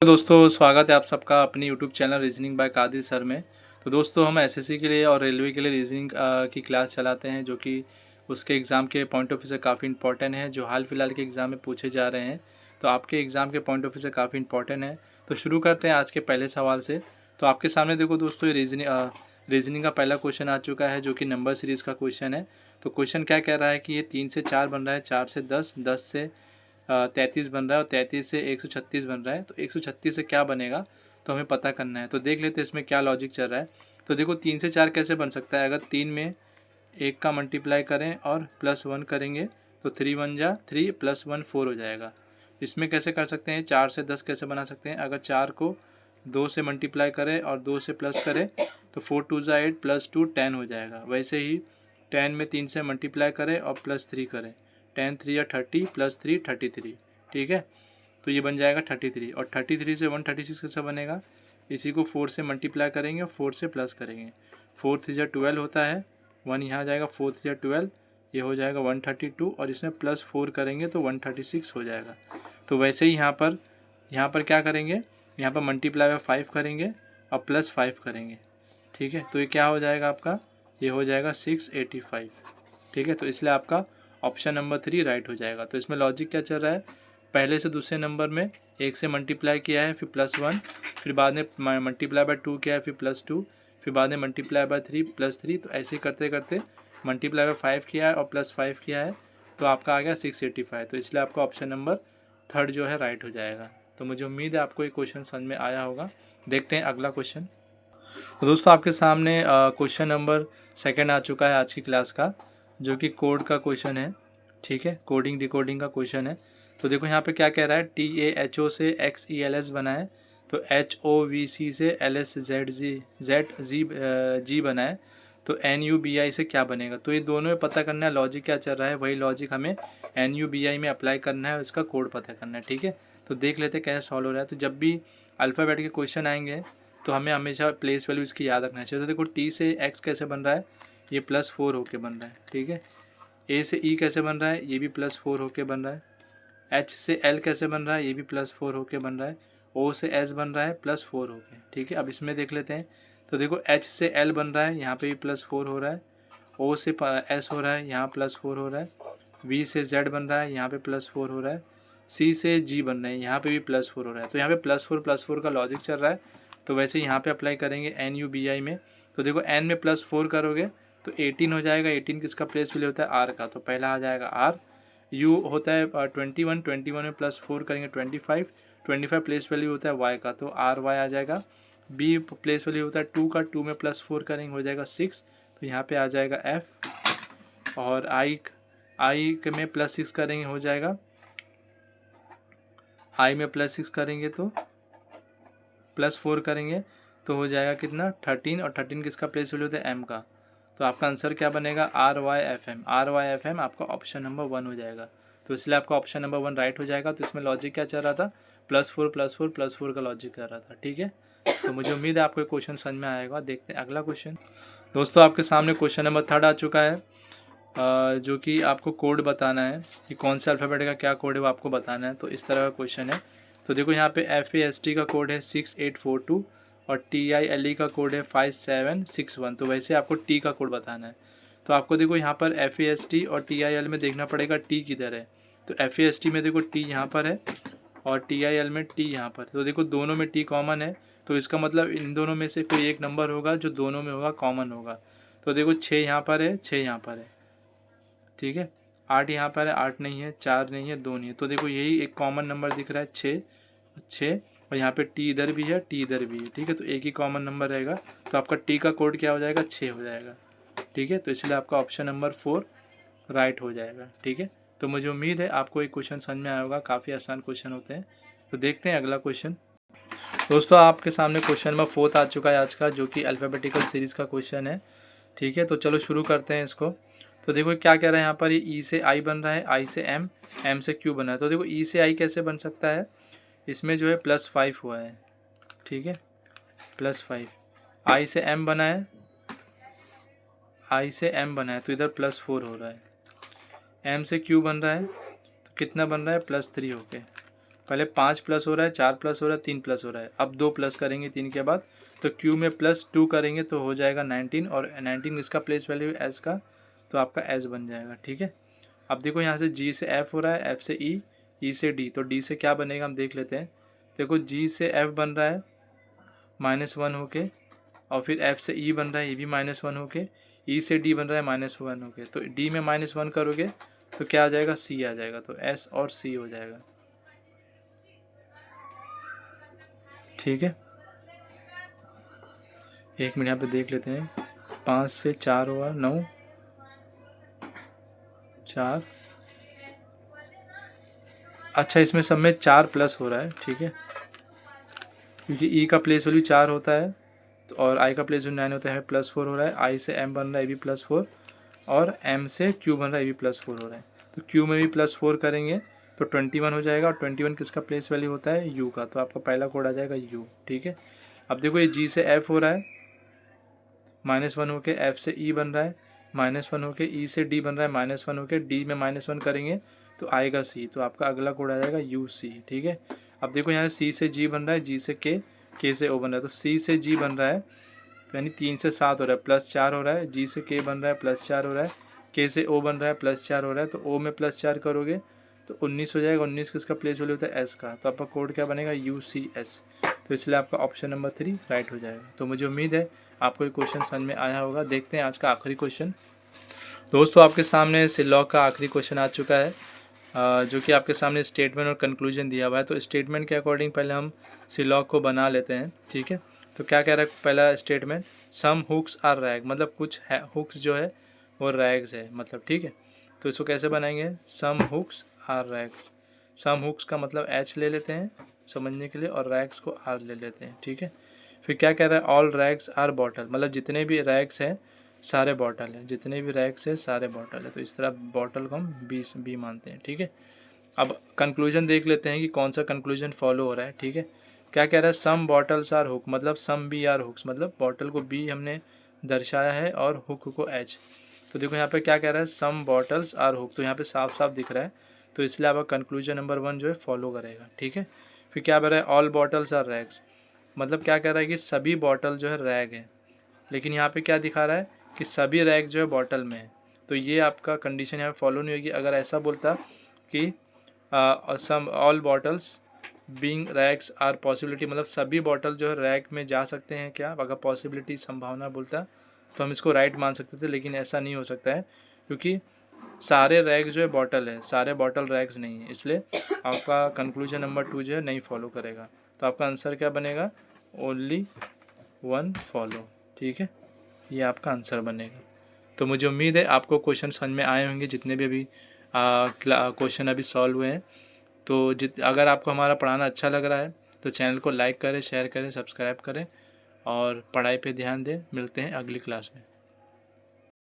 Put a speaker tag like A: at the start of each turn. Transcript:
A: तो दोस्तों स्वागत है आप सबका अपनी YouTube channel reasoning by Kadir sir में। तो दोस्तों हम एसएससी के लिए और रेलवे के लिए रीजनिंग की क्लास चलाते हैं जो कि उसके एग्ज़ाम के पॉइंट ऑफ व्यू से काफ़ी इंपॉर्टेंट है, जो हाल फिलहाल के एग्ज़ाम में पूछे जा रहे हैं। तो आपके एग्ज़ाम के पॉइंट ऑफ व्यू से काफ़ी इंपॉर्टेंट है। तो शुरू करते हैं आज के पहले सवाल से। तो आपके सामने देखो दोस्तों, ये रीजनिंग का पहला क्वेश्चन आ चुका है जो कि नंबर सीरीज़ का क्वेश्चन है। तो क्वेश्चन क्या कह रहा है कि ये 3 से 4 बन रहा है, 4 से 10, 10 से 33 बन रहा है और 33 से 136 बन रहा है। तो 136 से क्या बनेगा तो हमें पता करना है। तो देख लेते हैं इसमें क्या लॉजिक चल रहा है। तो देखो 3 से 4 कैसे बन सकता है, अगर 3 में 1 का मल्टीप्लाई करें और +1 करेंगे तो 3 1 जा 3 +1 4 हो जाएगा। इसमें कैसे कर सकते हैं, 4 से 10 कैसे बना सकते हैं, अगर 4 को 2 से मल्टीप्लाई करें और 2 से प्लस करें तो 4 2 जा 8 +2 10 हो जाएगा। वैसे ही 10 में 3 से मल्टीप्लाई करें और +3 करें, 10 3 या 30 +3 33। ठीक है, तो ये बन जाएगा 33। और 33 से 136 कैसे बनेगा, इसी को 4 से मल्टीप्लाई करेंगे, 4 से प्लस करेंगे, 4 3 जा 12 होता है, 1 यहाँ जाएगा, 4 3 जा 12, ये हो जाएगा 132 और इसमें +4 करेंगे तो 136 हो जाएगा। तो वैसे ही यहाँ पर क्या करेंगे, यहाँ पर मल्टीप्लाई बाय 5 करेंगे और +5 करेंगे। ठीक है, तो ये क्या हो जाएगा आपका, ये हो जाएगा 685। ठीक है, तो इसलिए आपका ऑप्शन नंबर 3 राइट हो जाएगा। तो इसमें लॉजिक क्या चल रहा है, पहले से दूसरे नंबर में 1 से मल्टीप्लाई किया है, फिर +1, फिर बाद में मल्टीप्लाई बाय 2 किया है, फिर +2, फिर बाद में मल्टीप्लाई बाय 3 +3। तो ऐसे करते करते मल्टीप्लाई बाय 5 किया है और +5 किया है, तो आपका आ गया 685। तो इसलिए आपका ऑप्शन नंबर 3 जो है राइट हो जाएगा। तो मुझे उम्मीद है आपको ये क्वेश्चन समझ में आया होगा। देखते हैं अगला क्वेश्चन। तो दोस्तों आपके सामने क्वेश्चन नंबर 2 आ चुका है आज की क्लास का, जो कि कोड का क्वेश्चन है। ठीक है, कोडिंग डिकोडिंग का क्वेश्चन है। तो देखो यहाँ पे क्या कह रहा है, TAHO से XELS बना है, तो HOVC से LSZG बना है, तो NUBI से क्या बनेगा। तो ये दोनों में पता करना है लॉजिक क्या चल रहा है, वही लॉजिक हमें NUBI में अप्लाई करना है और इसका कोड पता करना है। ठीक है, तो देख लेते हैं कैसे सॉल्व हो रहा है। तो जब भी अल्फ़ाबेट के क्वेश्चन आएंगे तो हमें हमेशा प्लेस वैल्यू इसकी याद रखना चाहिए। तो देखो T से X कैसे बन रहा है, ये +4 होके बन रहा है। ठीक है, A से E कैसे बन रहा है, ये भी +4 होके बन रहा है। H से L कैसे बन रहा है, ये भी +4 होके बन रहा है। O से S बन रहा है +4 होके। ठीक है, अब इसमें देख लेते हैं। तो देखो H से L बन रहा है, यहाँ पे भी +4 हो रहा है। O से S हो रहा है, यहाँ +4 हो रहा है। V से Z बन रहा है, यहाँ पे +4 हो रहा है। C से G बन रहे हैं, यहाँ पे भी +4 हो रहा है। तो यहाँ पे +4 का लॉजिक चल रहा है। तो वैसे यहाँ पे अप्लाई करेंगे NUBI में। तो देखो N में +4 करोगे तो 18 हो जाएगा। 18 किसका प्लेस वैल्यू होता है, R का, तो पहला आ जाएगा R। U होता है 21, 21 में +4 करेंगे 25, 25 प्लेस वैल्यू होता है Y का, तो RY आ जाएगा। B प्लेस वैल्यू होता है 2 का, 2 में +4 करेंगे हो जाएगा 6, तो यहाँ पे आ जाएगा F। और I में +6 करेंगे हो जाएगा, I में +6 करेंगे तो +4 करेंगे तो हो जाएगा कितना 13, और 13 किसका प्लेस वैल्यू होता है M का। तो आपका आंसर क्या बनेगा, RYFM आपका ऑप्शन नंबर 1 हो जाएगा। तो इसलिए आपका ऑप्शन नंबर 1 राइट हो जाएगा। तो इसमें लॉजिक क्या चल रहा था, +4 का लॉजिक कर रहा था। ठीक है, तो मुझे उम्मीद है आपको क्वेश्चन समझ में आएगा। देखते हैं अगला क्वेश्चन। दोस्तों आपके सामने क्वेश्चन नंबर 3 आ चुका है, जो कि आपको कोड बताना है कि कौन से अल्फ़ाबेट का क्या कोड है वो आपको बताना है। तो इस तरह का क्वेश्चन है। तो देखो यहाँ पे FAST का कोड है 6842 और TILE का कोड है 5761। तो वैसे आपको T का कोड बताना है। तो आपको देखो यहाँ पर FAST और TIL में देखना पड़ेगा T किधर है। तो FAST में देखो T यहाँ पर है और TIL में T यहाँ पर। तो देखो दोनों में T कॉमन है, तो इसका मतलब इन दोनों में से कोई एक नंबर होगा जो दोनों में होगा, कॉमन होगा। तो देखो 6 यहाँ पर है, 6 यहाँ पर है। ठीक है, 8 यहाँ पर है, 8 नहीं है, 4 नहीं है, 2 नहीं है। तो देखो यही एक कॉमन नंबर दिख रहा है 6, और यहाँ पे T इधर भी है, T इधर भी है। ठीक है, तो एक ही कॉमन नंबर रहेगा। तो आपका T का कोड क्या हो जाएगा, 6 हो जाएगा। ठीक है, तो इसलिए आपका ऑप्शन नंबर 4 राइट हो जाएगा। ठीक है, तो मुझे उम्मीद है आपको एक क्वेश्चन समझ में आया होगा, काफ़ी आसान क्वेश्चन होते हैं। तो देखते हैं अगला क्वेश्चन। दोस्तों आपके सामने क्वेश्चन नंबर 4 आ चुका है आज का, जो कि अल्फ़ाबेटिकल सीरीज़ का क्वेश्चन है। ठीक है, तो चलो शुरू करते हैं इसको। तो देखो क्या कह रहा है यहाँ पर, ये E से I बन रहा है, I से M, M से Q बना है। तो देखो E से I कैसे बन सकता है, इसमें जो है +5 हुआ है। ठीक है, +5। I से M बना है, I से M बना है, तो इधर +4 हो रहा है। M से Q बन रहा है, तो कितना बन रहा है, +3 हो के। पहले 5 प्लस हो रहा है, 4 प्लस हो रहा है, 3 प्लस हो रहा है, अब 2 प्लस करेंगे 3 के बाद, तो क्यू में +2 करेंगे तो हो जाएगा 19, और 19 इसका प्लेस वैल्यू एस का, तो आपका एस बन जाएगा। ठीक है, अब देखो यहाँ से जी से एफ हो रहा है, एफ से ई, ई से डी, तो डी से क्या बनेगा हम देख लेते हैं। देखो जी से एफ बन रहा है -1 होके, और फिर एफ से ई बन रहा है, ये भी -1 होके, ई से डी बन रहा है -1 होके, तो डी में -1 करोगे तो क्या आ जाएगा, सी आ जाएगा, तो एस और सी हो जाएगा। ठीक है, 1 मिनट यहाँ पे देख लेते हैं। 5 से 4 हुआ 9, 4, अच्छा इसमें सब में 4 प्लस हो रहा है। ठीक है, क्योंकि ई का प्लेस वैल्यू 4 होता है, तो और आई का प्लेस वैल्यू 9 होता है, +4 हो रहा है, आई से एम बन रहा है, ये भी +4, और एम से क्यू बन रहा है, ये भी +4 हो रहा है, तो क्यू में भी +4 करेंगे तो 21 हो जाएगा, और 21 किसका प्लेस वैल्यू होता है, यू का, तो आपका पहला कोड आ जाएगा यू। ठीक है, अब देखो ये जी से एफ हो रहा है, -1 होके, एफ से ई बन रहा है, -1 होके, ई से डी बन रहा है, -1 होके, डी में -1 करेंगे तो आएगा सी, तो आपका अगला कोड आ जाएगा यू सी। ठीक है, अब देखो यहाँ सी से जी बन रहा है, जी से के से ओ बन रहा है, तो सी से जी बन रहा है तो यानी 3 से 7 हो रहा है, +4 हो रहा है, जी से के बन रहा है, +4 हो रहा है, के से ओ बन रहा है, +4 हो रहा है, तो ओ में +4 करोगे तो 19 हो जाएगा। 19 किसका प्लेस वैल्यू होता है, एस का, तो आपका कोड क्या बनेगा, यू सी एस, तो इसलिए आपका ऑप्शन नंबर 3 राइट हो जाएगा। तो मुझे उम्मीद है आपको ये क्वेश्चन समझ में आया होगा। देखते हैं आज का आखिरी क्वेश्चन। दोस्तों आपके सामने सिलॉग का आखिरी क्वेश्चन आ चुका है, जो कि आपके सामने स्टेटमेंट और कंक्लूजन दिया हुआ है। तो स्टेटमेंट के अकॉर्डिंग पहले हम सिलॉग को बना लेते हैं। ठीक है, तो क्या कह रहा है पहला statement, some hooks are rag, मतलब कुछ है हुक्स जो है वो रैग्स है, मतलब ठीक है। तो इसको कैसे बनाएंगे, some hooks are rags, some hooks का मतलब एच ले लेते हैं समझने के लिए, और रैग्स को आर ले लेते हैं। ठीक है, फिर क्या कह रहा है, ऑल रैग्स आर बॉटल, मतलब जितने भी रैग्स हैं सारे बॉटल हैं, जितने भी रैग्स हैं सारे बॉटल है, तो इस तरह बॉटल को हम बी मानते हैं। ठीक है, अब कंक्लूजन देख लेते हैं कि कौन सा कंक्लूजन फॉलो हो रहा है। ठीक है, क्या कह रहा है, सम बॉटल्स आर हुक, मतलब सम बी आर हुक्स, मतलब बॉटल को बी हमने दर्शाया है और हुक को एच। तो देखो यहाँ पे क्या कह रहा है, सम बॉटल्स आर हुक, तो यहाँ पे साफ साफ दिख रहा है, तो इसलिए आपका कंक्लूजन नंबर 1 जो है फॉलो करेगा। ठीक है, फिर क्या बता रहा है, ऑल बॉटल्स आर रैग्स, मतलब क्या कह रहा है कि सभी बॉटल जो है रैग है, लेकिन यहाँ पे क्या दिखा रहा है कि सभी रैग जो है बॉटल में है, तो ये आपका कंडीशन यहाँ फॉलो नहीं होगी। अगर ऐसा बोलता कि some all bottles being rags are possibility, मतलब सभी बॉटल जो है रैग में जा सकते हैं क्या, अगर पॉसिबिलिटी संभावना बोलता तो हम इसको राइट मान सकते थे, लेकिन ऐसा नहीं हो सकता है क्योंकि सारे रैग्स जो है बॉटल है, सारे बॉटल रैग्स नहीं है, इसलिए आपका कंक्लूजन नंबर 2 जो है नहीं फॉलो करेगा। तो आपका आंसर क्या बनेगा, ओनली 1 फॉलो। ठीक है, ये आपका आंसर बनेगा। तो मुझे उम्मीद है आपको क्वेश्चन समझ में आए होंगे, जितने भी अभी क्वेश्चन अभी सॉल्व हुए हैं। तो अगर आपको हमारा पढ़ाना अच्छा लग रहा है तो चैनल को लाइक करें, शेयर करें, सब्सक्राइब करें और पढ़ाई पे ध्यान दें। मिलते हैं अगली क्लास में।